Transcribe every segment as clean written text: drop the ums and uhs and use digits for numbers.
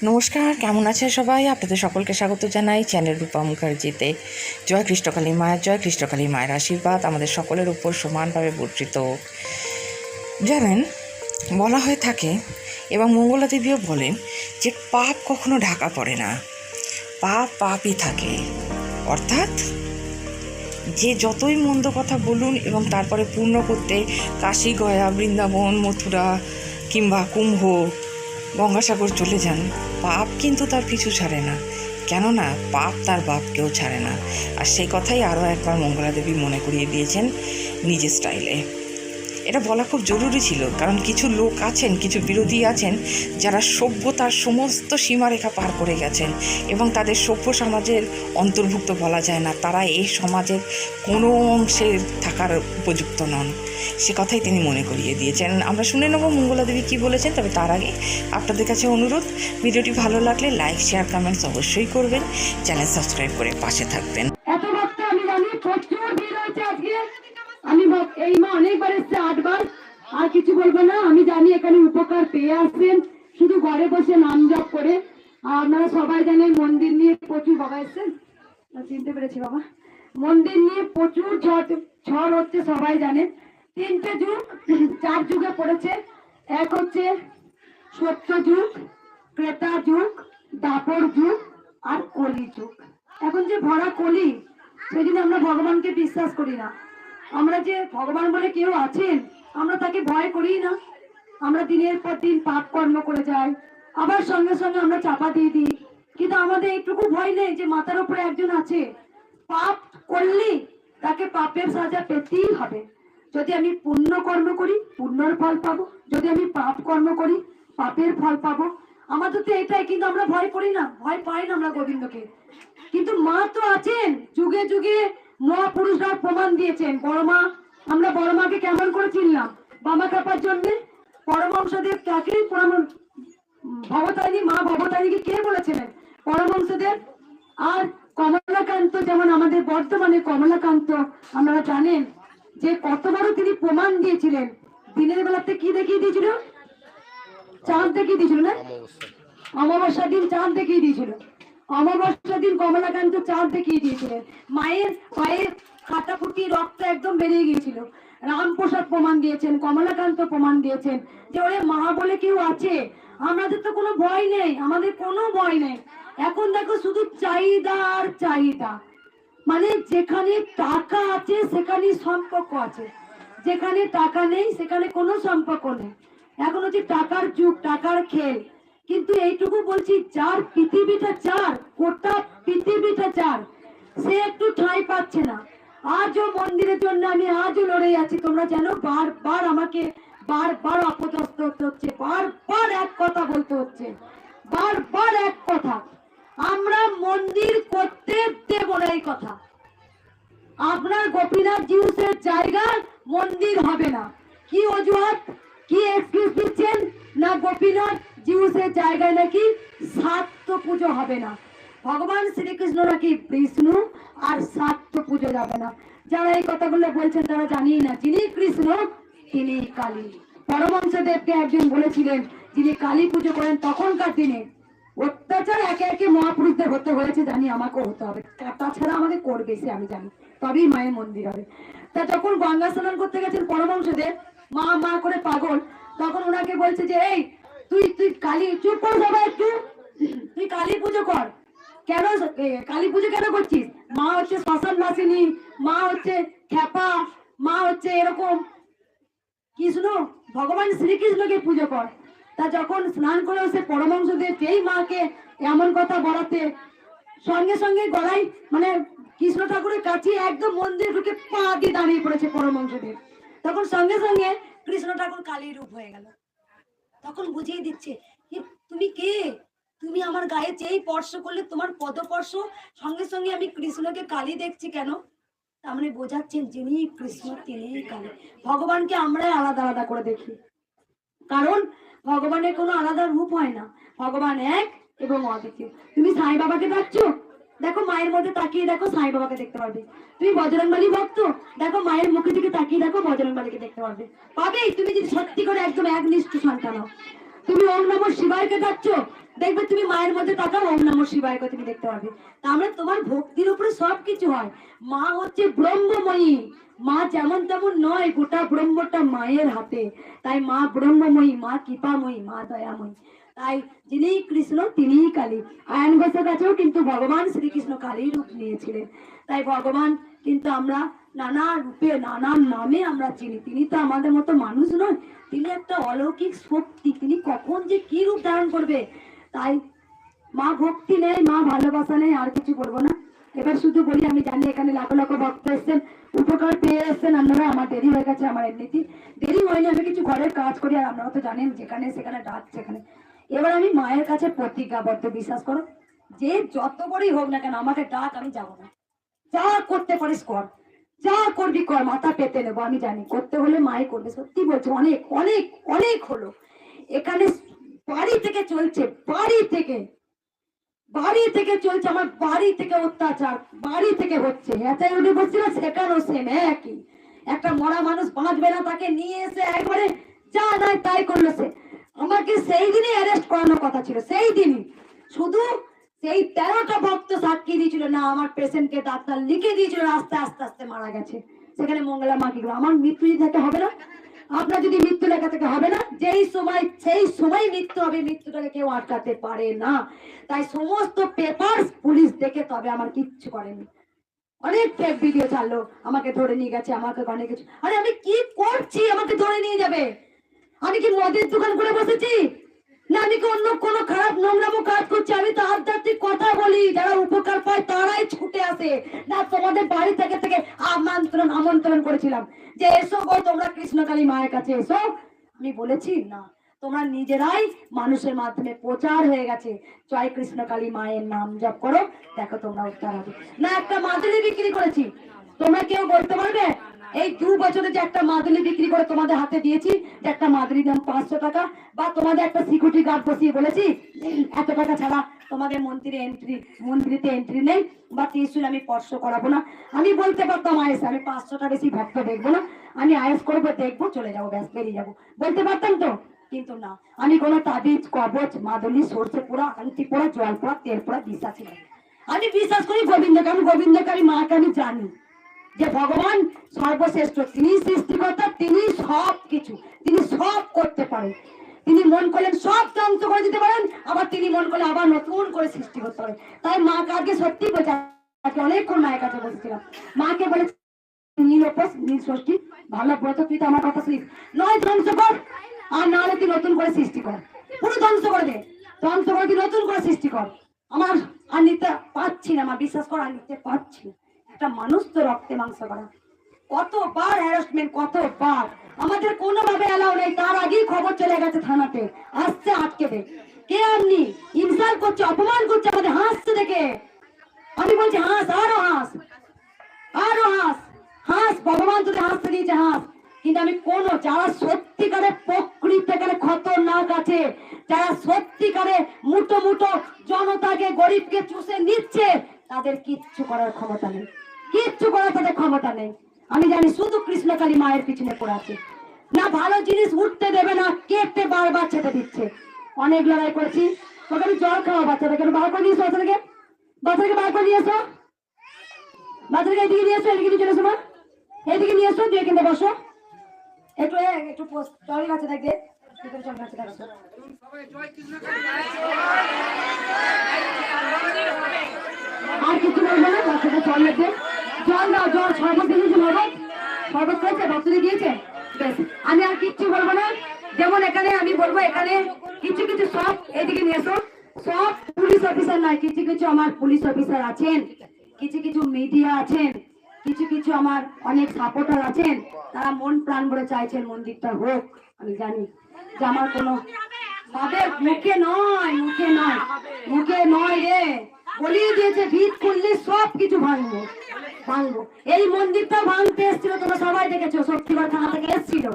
নমস্কার, কেমন আছে সবাই? আপনাদের সকলকে স্বাগত জানাই চ্যানেল রূপা মুখার্জিতে। জয় কৃষ্ণকালী মায়ের জয়, কৃষ্ণকালী মায়ের আশীর্বাদ আমাদের সকলের উপর সমানভাবে বর্ষিত। জানেন, বলা হয়ে থাকে এবং মঙ্গলা দেবীও বলেন যে পাপ কখনো ঢাকা পড়ে না, পাপ পাপই থাকে। অর্থাৎ যে যতই মন্দ কথা বলুন এবং তারপরে পূর্ণ করতে কাশী, গয়া, বৃন্দাবন, মথুরা কিংবা কুম্ভ, গঙ্গাসাগর চলে যান, পাপ কিন্তু তার পিছু ছাড়ে না, কেননা পাপ তার বাপকেও ছাড়ে না। আর সেই কথাই আরও একবার মঙ্গলা দেবী মনে করিয়ে দিয়েছেন নিজের স্টাইলে। এটা বলা খুব জরুরি ছিল, কারণ কিছু লোক আছেন, কিছু বিরোধী আছেন যারা সভ্যতার সমস্ত সীমারেখা পার করে গেছেন এবং তাদের সভ্য সমাজের অন্তর্ভুক্ত বলা যায় না। তারা এই সমাজের কোনো অংশে থাকার উপযুক্ত নন, সে কথাই তিনি মনে করিয়ে দিয়েছেন। আমরা শুনে নেব মঙ্গলা দেবী কী বলেছেন। তবে তার আগে আপনাদের কাছে অনুরোধ, ভিডিওটি ভালো লাগলে লাইক, শেয়ার, কমেন্টস অবশ্যই করবেন, চ্যানেল সাবস্ক্রাইব করে পাশে থাকবেন। আমি এই মা অনেকবার এসছে, 8 বার। আর কিছু বলবো না, আমি জানি এখানে উপকার পেয়ে আসছেন শুধু ঘরে বসে নাম জপ করে। আর আপনারা সবাই জানেন মন্দির নিয়ে প্রচুর, বাবা এসছেন, চিনতে পেরেছি বাবা, মন্দির নিয়ে প্রচুর ঝড় হচ্ছে, সবাই জানেন। 3টে যুগ, 4 যুগে পড়েছে। এক হচ্ছে সত্য যুগ, ক্রেতা যুগ, দাপর যুগ আর কলি যুগ। এখন যে ভরা কলি, সেই জন্য আমরা ভগবানকে বিশ্বাস করি না। আমরা যে ভগবান বলে কেউ আছেন, আমরা তাকে ভয় করি না। আমরা দিনের পর দিন পাপ কর্ম করে যাই, আবার সঙ্গে সঙ্গে আমরা চাপা দিয়ে দিই। কিন্তু আমাদের এইটুকু ভয় নেই যে মাথার উপরে একজন আছে, পাপ করলে তাকে পাপের সাজা পেতেই হবে। যদি আমি পুণ্য কর্ম করি, পুণ্যর ফল পাবো, যদি আমি পাপ কর্ম করি, পাপের ফল পাবো। আমাদের তো এটাই, কিন্তু আমরা ভয় করি না, ভয় পাই না আমরা গোবিন্দকে। কিন্তু মা তো আছেন, যুগে যুগে মহাপুরুষরা প্রমাণ দিয়েছেন। বড় মা, আমরা বড় মাকে কেমন করে চিনলাম? বামা কাপার জন্য পরমহংসদেব কাকে ভবতারিণী, মা ভবতারিণীকে কে বলেছিলেন? পরমহংসদেব। আর কমলাকান্ত, যেমন আমাদের বর্তমানে কমলাকান্ত, আপনারা জানেন যে কতবারও তিনি প্রমাণ দিয়েছিলেন। দিনের বেলাতে কি দেখিয়ে দিয়েছিল? চাঁদ দেখিয়ে দিয়েছিল না? অমাবস্যার দিন চাঁদ দেখিয়ে দিয়েছিল। অমাবস্যার দিন কমলাকান্ত চাঁদ দেখিয়ে দিয়েছিলেন। মায়ের পায়ের কাটাকুটি রক্ত একদম বেরিয়ে গিয়েছিল। রামপ্রসাদ প্রমাণ দিয়েছেন, কমলাকান্ত প্রমাণ দিয়েছেন যে ওরে মা বলে কেউ আছে, আমাদের তো কোনো ভয় নেই, আমাদের কোনো ভয় নেই। এখন দেখো শুধু চাহিদা আর চাহিদা, মানে যেখানে টাকা আছে সেখানে সম্পর্ক আছে, যেখানে টাকা নেই সেখানে কোনো সম্পর্ক নেই। এখন হচ্ছে টাকার যুগ, টাকার খেল। কিন্তু এইটুকু বলছি, যার পৃথিবীটা চার, গোটা পৃথিবীটা চার, সে একটু ঠাঁই পাচ্ছে না। আজও মন্দিরের জন্য আমি আজও লড়ে আছি। তোমরা জানো, বারবার আমাকে বারবার অপদস্থ হতে হচ্ছে, বারবার এক কথা বলতে হচ্ছে, বারবার এক কথা, আমরা মন্দির করতে দেব না। এই কথা আপনার গোপীনাথ জিউসের জায়গায় মন্দির হবে না। কি অজুহাত, কি এক্সকিউজ দিচ্ছেন? না গোপীনাথ জিউসের জায়গায় নাকি সাত্য পুজো হবে না। ভগবান শ্রীকৃষ্ণ নাকি বিষ্ণু, আর সাত্য পুজো যাবে না। যারা এই কথাগুলো বলছেন তারা জানিয়ে না, যিনি কৃষ্ণ তিনি কালী। পরমহংসদেবকে একজন বলেছিলেন, যিনি কালী পুজো করেন তখনকার দিনে অত্যাচার একে একে মহাপুরুষদের হতে হয়েছে, জানি আমাকেও হতে হবে, তাছাড়া আমাদের করবে সে আমি জানি, তবেই মায়ের মন্দির হবে। তা যখন গঙ্গা স্নান করতে গেছেন পরমহংসদেব, মা মা করে পাগল, তখন ওনাকে বলছে যে এই তুই তুই কালী, চুপ কর সবাই একটু, তুই কালী পুজো কর। কেন কালী পুজো কেন করছিস? মা হচ্ছে শ্মশান বাসিনী, মা হচ্ছে খ্যাপা, মা হচ্ছে এরকম। কৃষ্ণ, ভগবান শ্রীকৃষ্ণকে পুজো কর। তা যখন স্নান করে সে পরমহংসদেব যেই মাকে এমন কথা বলাতে, সঙ্গে সঙ্গে গলায় মানে কৃষ্ণ ঠাকুরের কাছে একদম মন্দির ঢুকে পা দিয়ে দাঁড়িয়ে পড়েছে পরমহংসদেব। তখন সঙ্গে সঙ্গে কৃষ্ণ ঠাকুর কালীর রূপ হয়ে গেল। তখন বুঝিয়ে দিচ্ছে, তুমি কে? তুমি আমার গায়ে যেই স্পর্শ করলে, তোমার পদস্পর্শ, সঙ্গে সঙ্গে আমি কৃষ্ণকে কালী দেখছি কেন? তার মানে বোঝাচ্ছেন যিনি কৃষ্ণ তিনি কালী। ভগবানকে আমরাই আলাদা আলাদা করে দেখি, কারণ ভগবানের কোনো আলাদা রূপ হয় না, ভগবান এক এবং অদ্বিতীয়। তুমি সাই বাবাকে ডাকছো, দেখো মায়ের মধ্যে তাকিয়ে দেখো সাই বাবাকে দেখতে পারবে। তুমি বজরংবলী ভক্ত, দেখো মায়ের মুখের দিকে তাকিয়ে দেখো বজরংবলীকে দেখতে পারবে, পাবেই তুমি যদি সত্যি করে একদম একনিষ্ঠ সন্তান হও। তুমি ওম নমঃ শিবায়কে ডাকছো, দেখবে তুমি মায়ের মধ্যে তাকাও, ওম নমঃ শিবায় করে তুমি দেখতে পাবে। তার মানে তোমার ভক্তির উপরে সবকিছু হয়। মা হচ্ছে ব্রহ্মময়ী, মা যেমন তেমন নয়, গোটা ব্রহ্মটা মায়ের হাতে। তাই মা ব্রহ্মময়ী, মা কৃপাময়ী, মা দয়াময়ী। তাই যিনি কৃষ্ণ তিনিই কালী। আয়ন ঘোষের কাছেও কিন্তু ভগবান শ্রীকৃষ্ণ কালী রূপ নিয়েছিলেন। তাই ভগবান কিন্তু আমরা নানা রূপে নানান নামে আমরা চিনি। তিনি তো আমাদের মতো মানুষ নয়, তিনি একটা অলৌকিক শক্তি। তিনি কখন যে কি রূপ ধারণ করবে। তাই মা ভক্তি নেই, মা ভালোবাসা নেই, আর কিছু বলবো না। এবার শুধু বলি, আমি জানি এখানে লাখো লাখো ভক্ত এসছেন, উপকার পেয়ে এসছেন আপনারা। আমার দেরি হয়ে গেছে, আমার এমনিতে দেরি হয়নি, আমি কিছু ঘরের কাজ করি। আর আপনারা তো জানেন যেখানে সেখানে ডাক সেখানে। এবার আমি মায়ের কাছে প্রতিজ্ঞাবদ্ধ, বিশ্বাস করো, যে যত বড়ই হোক না কেন আমাকে ডাক, আমি যাবো না। যা করতে পারিস কর, যা করবি কর, মাথা পেতে নেবো। আমি জানি করতে হলে মাই করবে। সত্যি বলছি, অনেক অনেক অনেক হলো এখানে। বাড়ি থেকে চলছে, বাড়ি থেকে চলছে, আমার বাড়ি থেকে অত্যাচার, বাড়ি থেকে হচ্ছে। এটাই উনি বলছিল, সেখানেও সেম একই। একটা মরা মানুষ বাঁচবে না, তাকে নিয়ে এসে একবারে যা নয় তাই করলো সে। আমাকে সেই দিনই অ্যারেস্ট করানোর কথা ছিল, সেই দিনই। শুধু সেই 13টা ভক্ত সাক্ষী দিয়েছিল না, আমার পেশেন্টকে ডাক্তার লিখে দিয়েছিল, আস্তে আস্তে আস্তে মারা গেছে। সেখানে মঙ্গলা মা কি করবে? আমার মৃত্যু যদি থাকে হবে না? আপনার যদি মৃত্যু লেখা থেকে হবে না? যেই সময় সেই সময় মৃত্যু হবে, মৃত্যুটাকে কেউ আটকাতে পারে না। তাই সমস্ত পেপার পুলিশ দেখে তবে আমার কিচ্ছু করেনি। অনেক ফেক ভিডিও ছাড়লো, আমাকে ধরে নিয়ে গেছে, আমাকে অনেক কিছু। আরে আমি কি করছি আমাকে ধরে নিয়ে যাবে? আমি কি মদের দোকান করে বসেছি? না আমি কি অন্য কোনো খারাপ নোংরামো কাজ করছি? আমি তো আধ্যাত্মিক কথা বলি, যারা উপকার পায় তারাই ছুটে আসে। না তোমাদের বাড়ি থেকে থেকে আমন্ত্রণ করেছিলাম যে এসো গো তোমরা কৃষ্ণকালী মায়ের কাছে এসো, আমি বলেছি না। তোমরা নিজেরাই মানুষের মাধ্যমে প্রচার হয়ে গেছে, জয় কৃষ্ণকালী মায়ের নাম জপ করো, দেখো তোমরা উদ্ধার হবে। না একটা মাদুলি বিক্রি করেছি? তোমরা কেউ বলতে পারবে? এই 2 বছরে যে একটা মাদুলি বিক্রি করে তোমাদের হাতে দিয়েছি, যে একটা মাদুলির দাম 500 টাকা, বা তোমাদের একটা সিকিউরিটি গার্ড বসিয়ে বলেছি এত টাকা ছাড়া তোমাদের মন্দিরেতে এন্ট্রি নেই, বা ত্রিশূল আমি স্পর্শ করাবো না? আমি বলতে পারতাম আয়েস, আমি 500টা বেশি ভক্ত দেখবো না, আমি আয়েস করবো, দেখবো, চলে যাবো, ব্যাস বেরিয়ে যাবো, বলতে পারতাম তো। কিন্তু না, আমি কোনো তাবিজ, কবচ, মাদুলি, সর্ষে পোড়া, আংটি পোড়া, জল পোড়া, তেল পোড়া বিশ্বাস ছিল। আমি বিশ্বাস করি গোবিন্দকে, আমি গোবিন্দকারী মাকে আমি জানি যে ভগবান সর্বশ্রেষ্ঠ, তিনি সৃষ্টিকর্তা, তিনি সব কিছু, তিনি সব করতে পারেন। তিনি মন করলেন সব ধ্বংস করে দিতে পারেন, আবার তিনি মন করলে আবার নতুন করে সৃষ্টি করতে পারেন। তাই মা কাকে সত্যি বোঝা, অনেকক্ষণ মায়ের কাছে বসেছিলাম, মাকে বলেছি নীল উপোস, নীল ষষ্ঠী, ভালো ব্রত, তুই তো আমার কথা শুনিস, নয় ধ্বংস কর, আর না হলে তুই নতুন করে সৃষ্টি কর, পুরো ধ্বংস করে দে, ধ্বংস করে তুই নতুন করে সৃষ্টি কর। আমার আর নিতে পারছি না মা, বিশ্বাস কর, আর নিতে পারছি না। একটা মানুষ তো রক্তে মাংস করা, কতবার হ্যারাসমেন্ট, কতবার আমাদের কোনোভাবে এলাও নেই। তার আগেই খবর চলে গেছে থানাতে, আসছে আটকে দে। কে আপনি? ইনসাল্ট করছে, অপমান করছে, আমাদের হাসছে দেখে। আমি বলছি হাস, আরো হাস, আরো হাস, হাস, ভগবান তোদের হাসতে দিয়েছে, হাস। কিন্তু আমি কোন, যারা সত্যিকারে প্রকৃতিকারে খতরনাক আছে, যারা সত্যিকারে মুটো মুটো জনতাকে, গরিবকে চুষে নিচ্ছে, তাদের কিচ্ছু করার ক্ষমতা নেই, কিচ্ছু করার তাদের ক্ষমতা নেই। আমি জানি শুধু কৃষ্ণকালী মায়ের পিছনে পড়ে আছে, না ভালো জিনিস উঠতে দেবে না, কেটে বারবার ছেটে দিচ্ছে। অনেক লড়াই করেছি, তোকে আমি জল খাওয়া, বাচ্চাটাকে বার করে নিয়েছো, বাচ্চাটাকে বার করে নিয়েছো, বাচ্চাটাকে এদিকে নিয়ে এসো, এদিকে নিয়ে চলে এসো মা, এদিকে নিয়ে এসো, দিয়ে কিন্তু বসো একটু, একটু চল বাচ্চা দেখবে, চল বাচ্চা দেখো। আর কিছু বলবো না, বাচ্চাটা জল লাগবে, জল দাও, জল, শরবত দিয়েছে, শরবত খেয়েছে, বাচ্চাদের দিয়েছে, বেশ। আমি আর কিচ্ছু বলবো না। যেমন এখানে আমি বলবো, এখানে কিছু কিছু সব, এদিকে নিয়ে এসো, সব পুলিশ অফিসার নয়, কিছু কিছু আমার পুলিশ অফিসার আছেন, কিছু কিছু মিডিয়া আছেন, কিছু কিছু আমার অনেক সাপোর্টার আছেন, তারা মন প্রাণ ভরে চাইছেন মন্দিরটা হোক। আমি জানি যে আমার কোনো ভাবে, মুখে নয়, মুখে নয়, মুখে নয় রে, বলিয়ে দিয়েছে ভিত করলে সব কিছু ভাঙবো, ভাঙবো। এই মন্দিরটা ভাঙতে এসেছিল, তোমরা সবাই দেখেছো, শক্তিগড় থানা থেকে এসেছিল,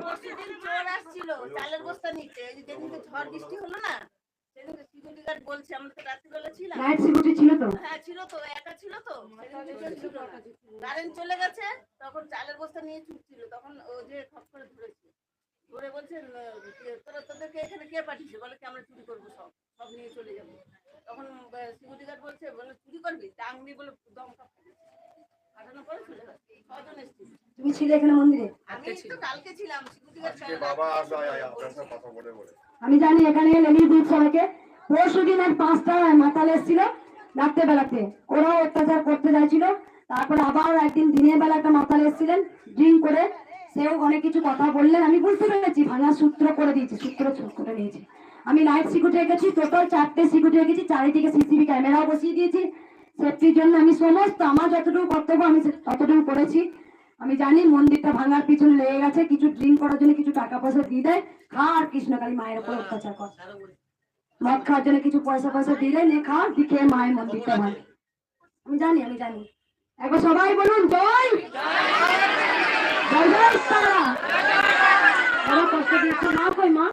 চালের বস্তা নিতে, যেদিনকে ঝড় বৃষ্টি হলো না, সেদিনকে সিকিউরিটি গার্ড বলছে, আমরা তো রাত্রিবেলা ছিলাম, নাইট সিকিউরিটি ছিল তো, হ্যাঁ ছিল তো, একা ছিল তো, কারেন্ট চলে গেছে, তখন চালের বস্তা নিয়ে ছুটছিল, তখন ও যে খপ করে ধরেছে, ধরে বলছেন তোরা তোদেরকে এখানে কে পাঠিয়েছে, বলে কি আমরা চুরি করবো, সব সব নিয়ে চলে যাবো। তখন সিকিউরিটি গার্ড বলছে, বলে চুরি করবি, টাঙ্গি বলে দমকা পাঠানোর পরে চলে গেছে। ছজন এসেছিল। তুমি ছিলে এখানে মন্দিরে? আমি তো কালকে ছিলাম, সিকিউরিটি গার্ড আমি জানি এখানে লেলিয়ে দিন সবাইকে। পরশু দিন আর 5টা মাতাল এসেছিল রাত্রেবেলাতে, ওরাও অত্যাচার করতে চাইছিল। তারপরে আবার একদিন দিনের বেলা একটা মাতাল এসেছিলেন ড্রিঙ্ক করে, সেও অনেক কিছু কথা বললেন। আমি বুঝতে পেরেছি ভাঙার সূত্র করে দিয়েছি, সূত্র করে নিয়েছি। আমি নাইট সিকিউরিটি রেখেছি, টোটাল 4টে সিকিউরিটি রেখেছি, চারিদিকে সিসিটিভি ক্যামেরাও বসিয়ে দিয়েছি সেফটির জন্য। আমি সমস্ত আমার যতটুকু কর্তব্য আমি ততটুকু করেছি। আমি জানি মন্দিরটা ভাঙার পিছনে লেগে গেছে, কিছু ড্রিঙ্ক করার জন্য কিছু টাকা পয়সা দিয়ে দেয়, খা আর কৃষ্ণকালী মায়ের উপর অত্যাচার কর। মদ খাওয়ার জন্য কিছু পয়সা দিলে নে খা, দিয়ে খেয়ে মায়ের মন্দিরটা ভাঙে। আমি জানি। একবার সবাই বলুন জয় জয় জয় তারা। কষ্ট দিয়েছে মা, কই মা?